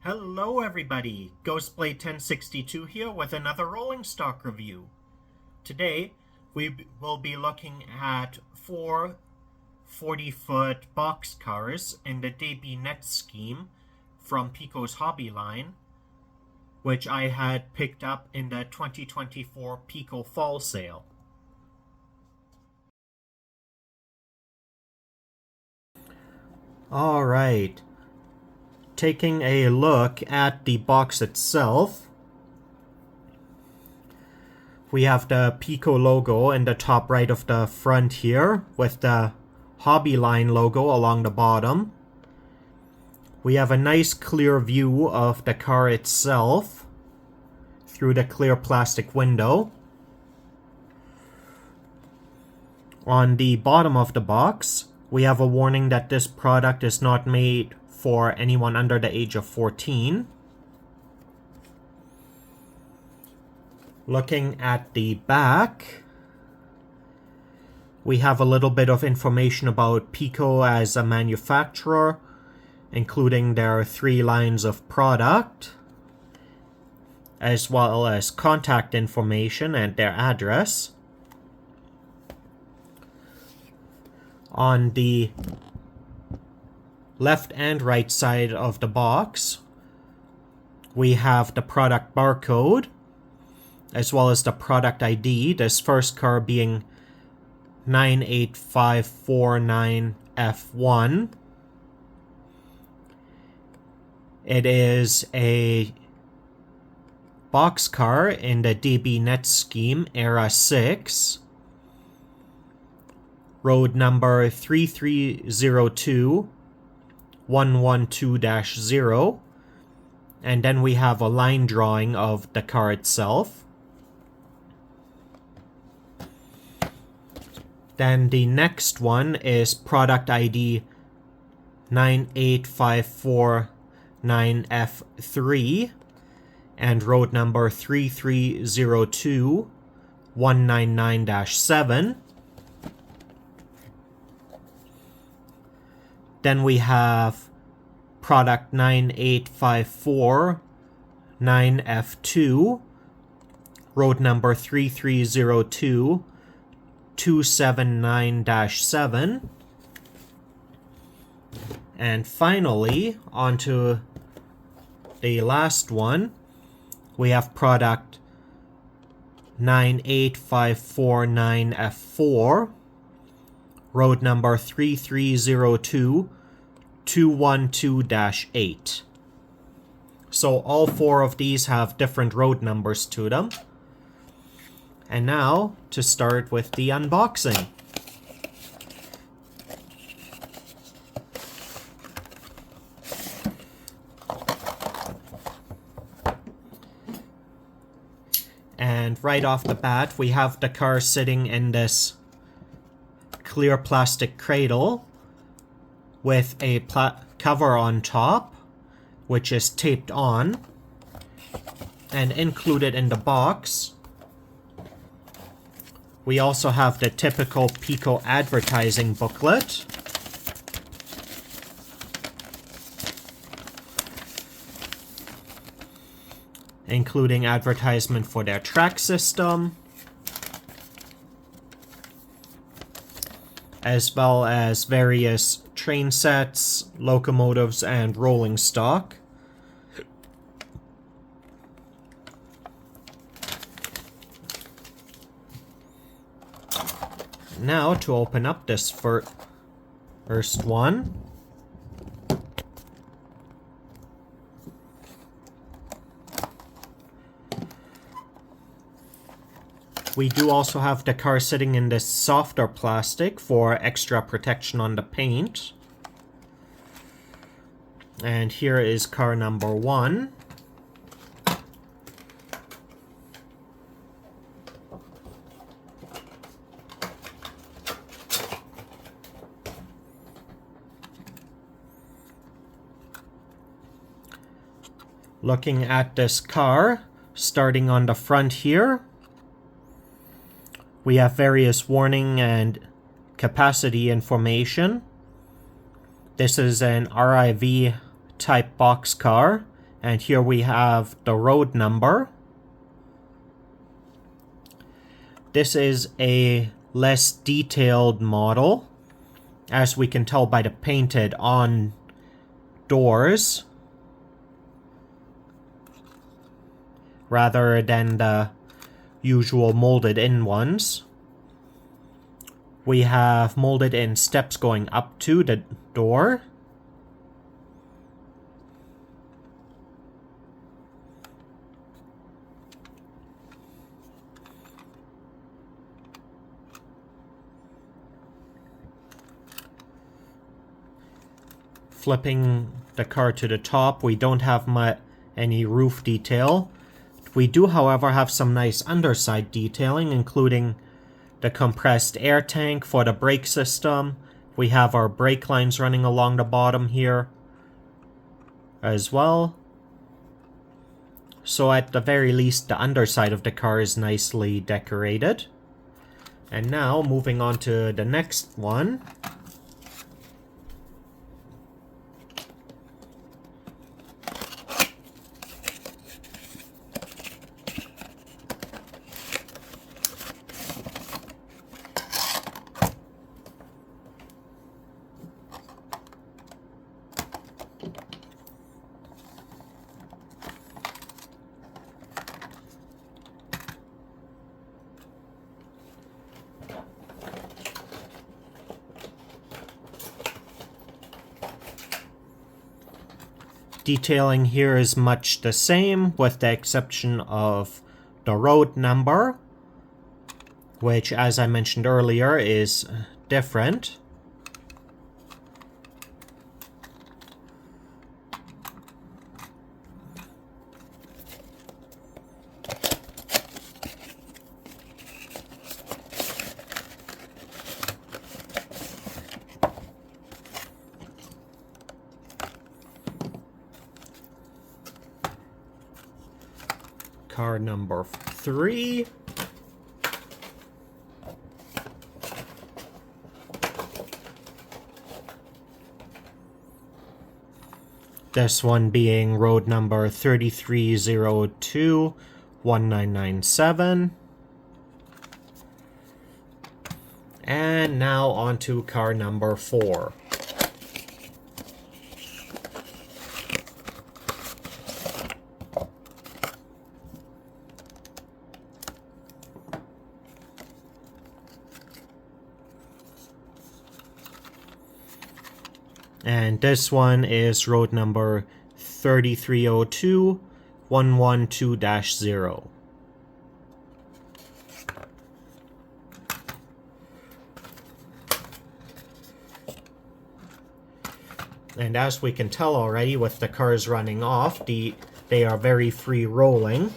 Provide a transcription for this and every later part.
Hello everybody, Ghostblade 1062 here with another rolling stock review. Today we will be looking at four 40-foot boxcars in the Netz scheme from Piko's hobby line, which I had picked up in the 2024 Piko fall sale. Alright. Taking a look at the box itself, we have the Piko logo in the top right of the front here, with the hobby line logo along the bottom. We have a nice clear view of the car itself through the clear plastic window. On the bottom of the box, we have a warning that this product is not made for anyone under the age of 14. Looking at the back, we have a little bit of information about Piko as a manufacturer, including their 3 lines of product, as well as contact information and their address. On the left and right side of the box, we have the product barcode, as well as the product ID, this first car being 98549F1. It is a boxcar in the Netz scheme, Era 6. Road number 3302 112-0, and then we have a line drawing of the car itself. Then the next one is product ID 98549F3 and road number 3302 199-7. Then we have product 98549F2, road number 3302 279-7. And finally, onto the last one, we have product 98549F4, road number 3302 212-8. So all 4 of these have different road numbers to them. And now, to start with the unboxing. And right off the bat, we have the car sitting in this clear plastic cradle with a cover on top, which is taped on. And included in the box, we also have the typical Piko advertising booklet, including advertisement for their track system, as well as various train sets, locomotives, and rolling stock. Now, to open up this first one, we do also have the car sitting in this softer plastic for extra protection on the paint. And here is car number 1. Looking at this car, starting on the front here, we have various warning and capacity information. This is an RIV type boxcar And here we have the road number. This is a less detailed model, as we can tell by the painted on doors, rather than the usual molded in ones. We have molded in steps going up to the door. Flipping the car to the top, we don't have any roof detail. We do, however, have some nice underside detailing, including the compressed air tank for the brake system. We have our brake lines running along the bottom here as well. So at the very least, the underside of the car is nicely decorated. And now, moving on to the next one. Detailing here is much the same, with the exception of the road number, which, as I mentioned earlier, is different. Car number 3. This one being road number 33021997. And now on to car number 4. And this one is road number 3302-112-0. And as we can tell already with the cars running off, they are very free rolling.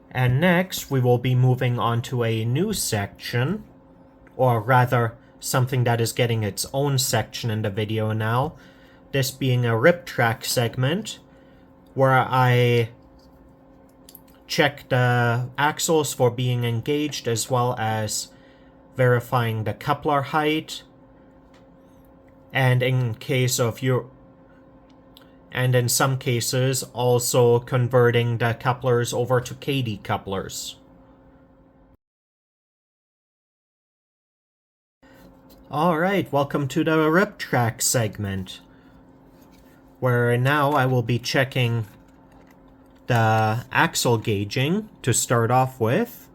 And next, we will be moving on to a new section, or rather, something that is getting its own section in the video now. This being a rip track segment, where I check the axles for being engaged, as well as verifying the coupler height, and in some cases, also converting the couplers over to KD couplers. Alright, welcome to the rip track segment, where now I will be checking the axle gauging to start off with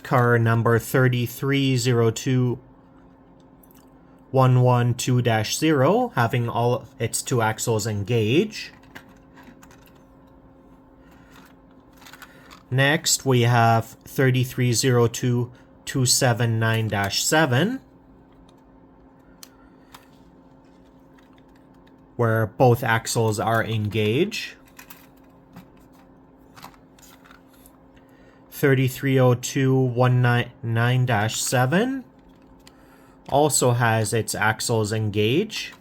car number 3302-112-0, having all its 2 axles engage. Next, we have 3302-279-7, where both axles are engaged. 3302-199-7 also has its axles engaged.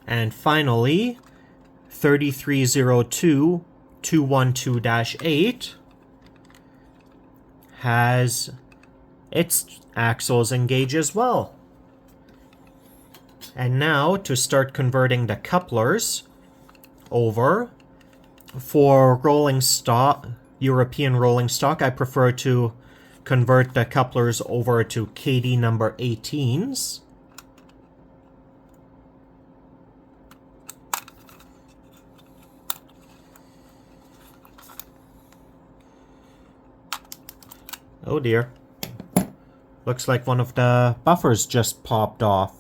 And finally, 3302-212-8 has its axles engage as well. And now to start converting the couplers over, for rolling stock, European rolling stock, I prefer to convert the couplers over to KD number 18s. Oh dear. Looks like one of the buffers just popped off.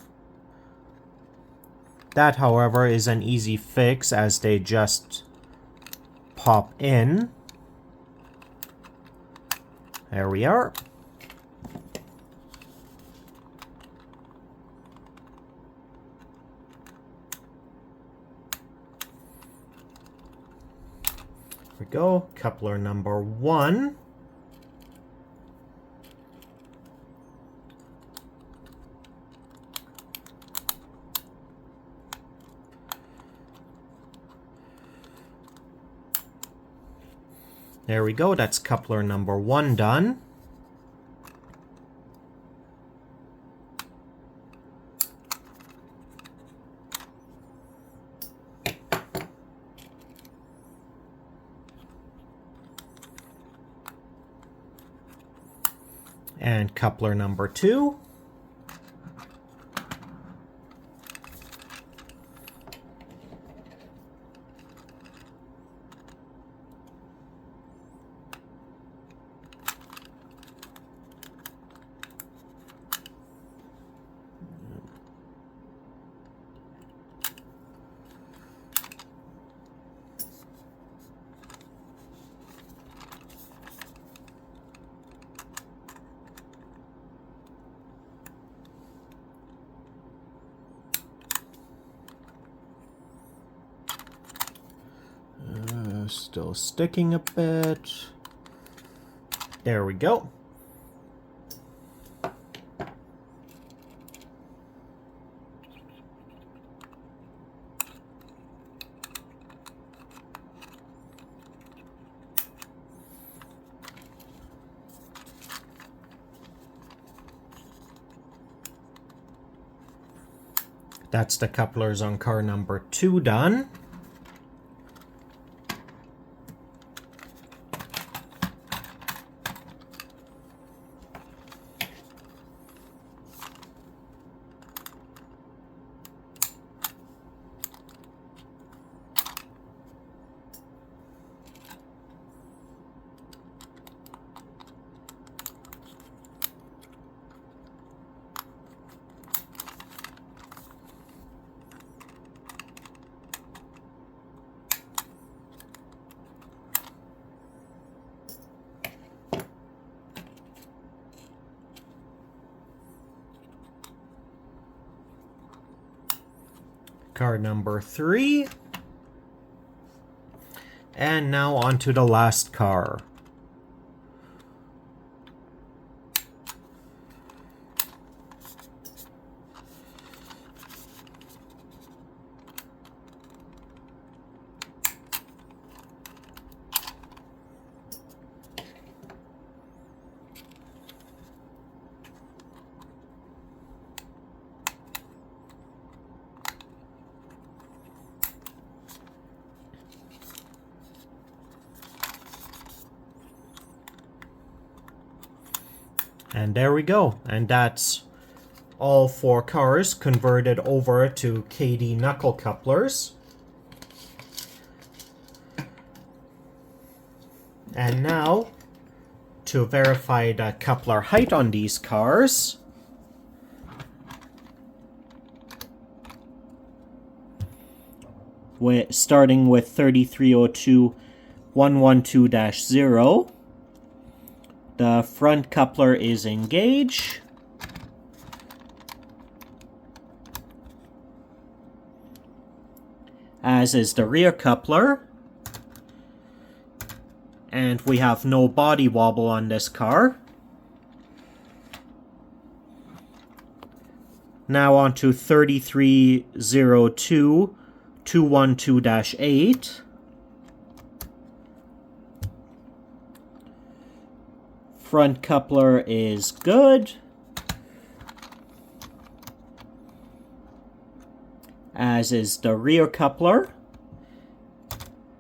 That, however, is an easy fix as they just pop in. There we are. Here we go. Coupler number 1. There we go, that's coupler number 1 done. And coupler number 2. Still sticking a bit. There we go. That's the couplers on car number 2 done. Car number 3. And now on to the last car. And there we go. And that's all 4 cars converted over to KD knuckle couplers. And now, to verify the coupler height on these cars, starting with 3302.112-0. The front coupler is engaged. As is the rear coupler. And we have no body wobble on this car. Now on to 3302.212-8. Front coupler is good. As is the rear coupler.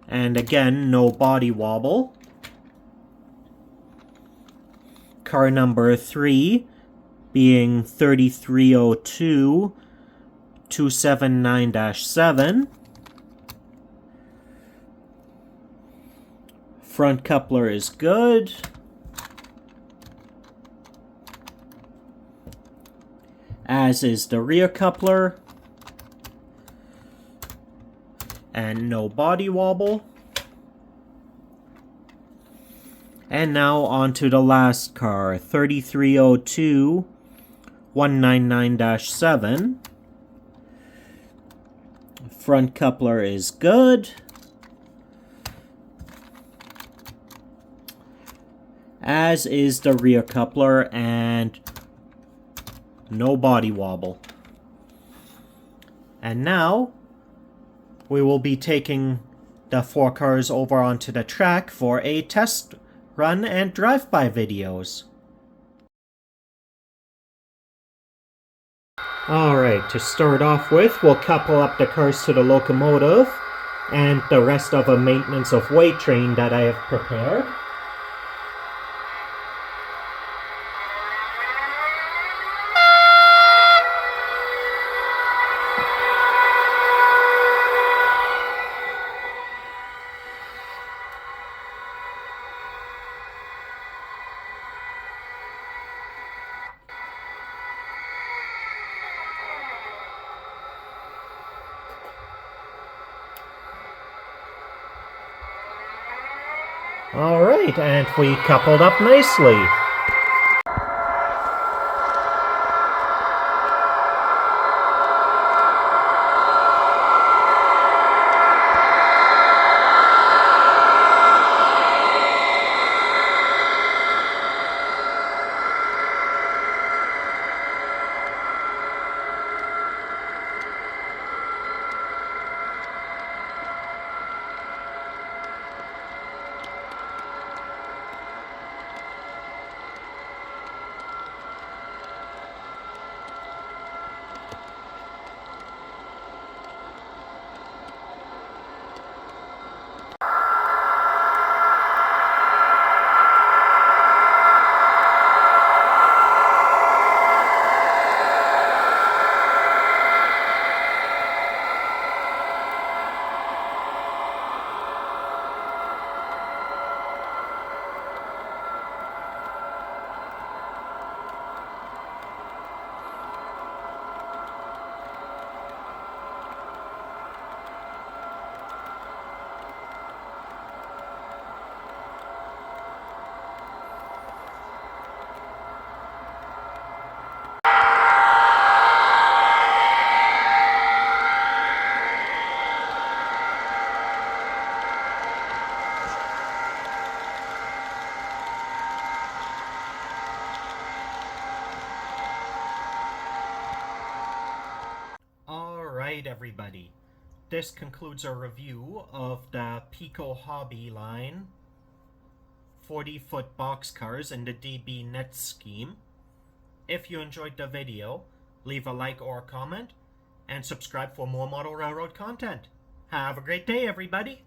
And again, no body wobble. Car number 3 being 3302 279-7. Front coupler is good. As is the rear coupler. And no body wobble. And now on to the last car, 3302 199-7. Front coupler is good. As is the rear coupler, and no body wobble. And now we will be taking the 4 cars over onto the track for a test run and drive-by videos. Alright, to start off with, we'll couple up the cars to the locomotive and the rest of a maintenance of way train that I have prepared. Alright, and we coupled up nicely. Alright everybody, this concludes our review of the Piko Hobby line 40-foot boxcars in the DB Netz scheme. If you enjoyed the video, leave a like or a comment, and subscribe for more model railroad content. Have a great day everybody!